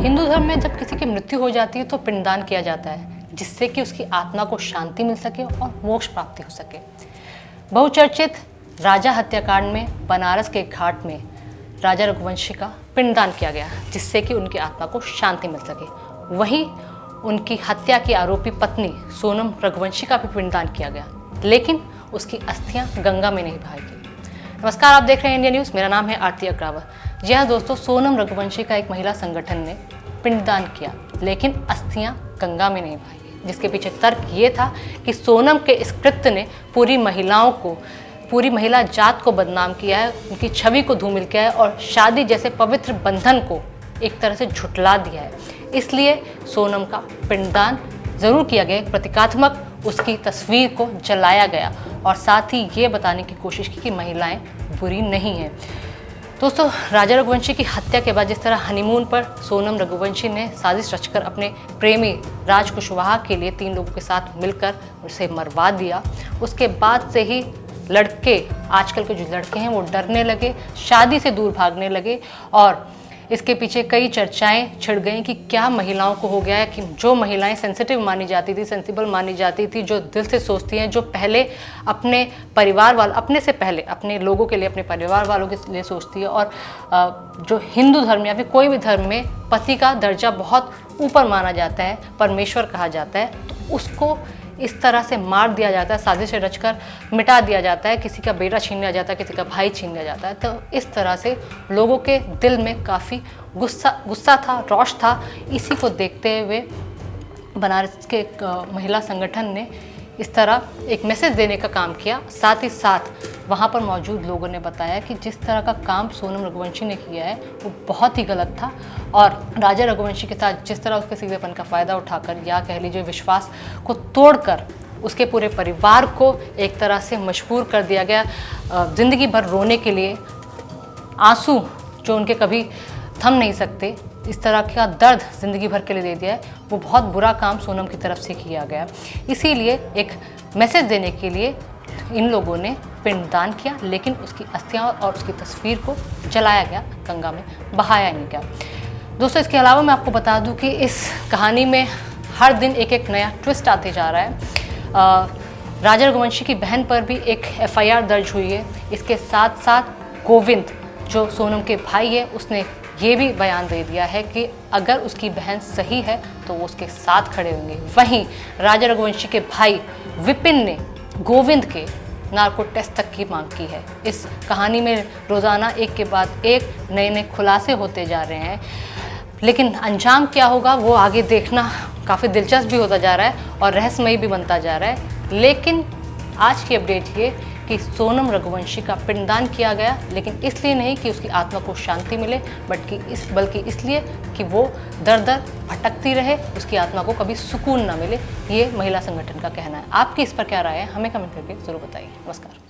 हिंदू धर्म में जब किसी की मृत्यु हो जाती है तो पिंडदान किया जाता है, जिससे कि उसकी आत्मा को शांति मिल सके और मोक्ष प्राप्ति हो सके। बहुचर्चित राजा हत्याकांड में बनारस के घाट में राजा रघुवंशी का पिंडदान किया गया, जिससे कि उनकी आत्मा को शांति मिल सके। वहीं उनकी हत्या की आरोपी पत्नी सोनम रघुवंशी का भी पिंडदान किया गया, लेकिन उसकी अस्थियां गंगा में नहीं बहाएगी। नमस्कार, आप देख रहे हैं इंडिया न्यूज़। मेरा नाम है आरती अग्रावर। जी हाँ दोस्तों, सोनम रघुवंशी का एक महिला संगठन ने पिंडदान किया, लेकिन अस्थियां गंगा में नहीं बहाई, जिसके पीछे तर्क ये था कि सोनम के इस कृत्य ने पूरी महिला जात को बदनाम किया है, उनकी छवि को धूमिल किया है और शादी जैसे पवित्र बंधन को एक तरह से झुठला दिया है। इसलिए सोनम का पिंडदान ज़रूर किया गया, प्रतीकात्मक उसकी तस्वीर को जलाया गया और साथ ही ये बताने की कोशिश की कि महिलाएं बुरी नहीं हैं। दोस्तों, राजा रघुवंशी की हत्या के बाद जिस तरह हनीमून पर सोनम रघुवंशी ने साजिश रचकर अपने प्रेमी राज कुशवाहा के लिए 3 लोगों के साथ मिलकर उसे मरवा दिया, उसके बाद से ही लड़के, आजकल के जो लड़के हैं वो डरने लगे, शादी से दूर भागने लगे और इसके पीछे कई चर्चाएं छिड़ गई कि क्या महिलाओं को हो गया है कि जो महिलाएं सेंसिटिव मानी जाती थी, सेंसिबल मानी जाती थी, जो दिल से सोचती हैं, जो पहले अपने परिवार वालों, अपने से पहले अपने लोगों के लिए, अपने परिवार वालों के लिए सोचती है और जो हिंदू धर्म या फिर कोई भी धर्म में पति का दर्जा बहुत ऊपर माना जाता है, परमेश्वर कहा जाता है, तो उसको इस तरह से मार दिया जाता है, साजिश रचकर मिटा दिया जाता है, किसी का बेटा छीन लिया जाता है, किसी का भाई छीन लिया जाता है। तो इस तरह से लोगों के दिल में काफ़ी गुस्सा था, रोष था। इसी को देखते हुए बनारस के एक महिला संगठन ने इस तरह एक मैसेज देने का काम किया। साथ ही साथ वहाँ पर मौजूद लोगों ने बताया कि जिस तरह का काम सोनम रघुवंशी ने किया है वो बहुत ही गलत था और राजा रघुवंशी के साथ जिस तरह उसके सीधेपन का फ़ायदा उठाकर या कह लीजिए विश्वास को तोड़कर उसके पूरे परिवार को एक तरह से मजबूर कर दिया गया ज़िंदगी भर रोने के लिए, आंसू जो उनके कभी थम नहीं सकते, इस तरह का दर्द ज़िंदगी भर के लिए दे दिया है, वो बहुत बुरा काम सोनम की तरफ से किया गया। इसीलिए एक मैसेज देने के लिए इन लोगों ने पिंडदान किया, लेकिन उसकी अस्थियां और उसकी तस्वीर को जलाया गया, गंगा में बहाया नहीं गया। दोस्तों, इसके अलावा मैं आपको बता दूं कि इस कहानी में हर दिन एक एक नया ट्विस्ट आते जा रहा है। राजा रघुवंशी की बहन पर भी एक FIR दर्ज हुई है। इसके साथ साथ गोविंद जो सोनम के भाई है, उसने ये भी बयान दे दिया है कि अगर उसकी बहन सही है तो वो उसके साथ खड़े होंगे। वहीं राजा रघुवंशी के भाई विपिन ने गोविंद के नार्को टेस्ट तक की मांग की है। इस कहानी में रोज़ाना एक के बाद एक नए नए खुलासे होते जा रहे हैं, लेकिन अंजाम क्या होगा वो आगे देखना काफ़ी दिलचस्प भी होता जा रहा है और रहस्यमयी भी बनता जा रहा है। लेकिन आज की अपडेट ये कि सोनम रघुवंशी का पिंडदान किया गया, लेकिन इसलिए नहीं कि उसकी आत्मा को शांति मिले, बल्कि इसलिए कि वो दर दर भटकती रहे, उसकी आत्मा को कभी सुकून ना मिले। ये महिला संगठन का कहना है। आपकी इस पर क्या राय है, हमें कमेंट करके ज़रूर बताइए। नमस्कार।